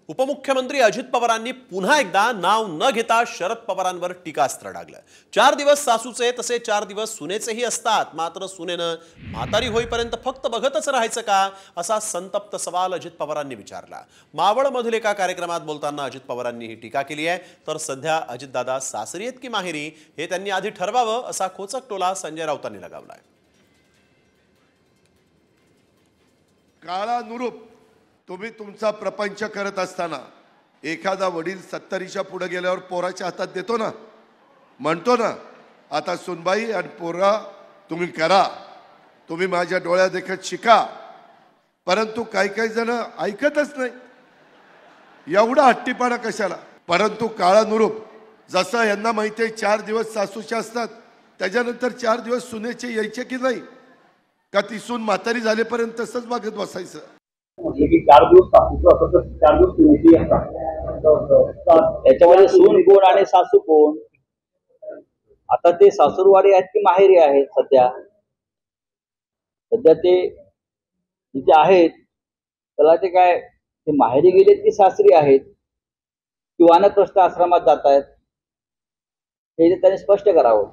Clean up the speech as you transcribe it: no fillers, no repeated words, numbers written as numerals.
उपमुख्यमंत्री अजित पवारांनी पुन्हा एकदा नाव न घेता शरद पवारांवर टीकास्त्र डागलं। 4 दिवस सासूचे तसे 4 दिवस सुनेचेही असतात, मात्र सुनेनं म्हातारी होईपर्यंत फक्त बघतच राहायचं का, असा संतप्त सवाल अजित पवारांनी विचारला। मावळमधील एका कार्यक्रमात बोलताना अजित पवारांनी ही टीका केली आहे। तर सध्या अजितदादा सासरी आहेत की माहेरी हे त्यांनी आधी ठरवावं, असा खोचक टोला संजय राऊतांनी लगावलाय। काळानुरूप तुम्ही तुमचा प्रपंच करत असताना एखादा वडील 70च्या पुढे गेल्यावर पोराच्या हातात देतो ना, म्हणतो ना, आता सुनबाई आणि पोरा तुम्ही करा, तुम्ही माझ्या डोळ्या देखत शिका। परंतु काही जण ऐकतच नाही। एवढा हट्टीपणा कशाला? परंतु काळानुरूप जसं यांना माहिती आहे 4 दिवस सासूचे असतात, त्याच्यानंतर 4 दिवस सुनेचे यायचे की नाही, का ती सून म्हातारी झालेपर्यंत तसंच बघत बसायचं? की 4 दिवस सासूचं असं तर 4 दिवस सुनेची असतात। याच्यामध्ये सून कोण आणि सासू कोण? आता ते सासूरवाडी आहेत की माहेरी आहेत? सध्या ते जिथे आहेत त्याला ते काय ते माहेरी गेलेत की सासरी आहेत किंवा वानप्रस्थ आश्रमात जात आहेत, हे त्यांनी स्पष्ट करावं।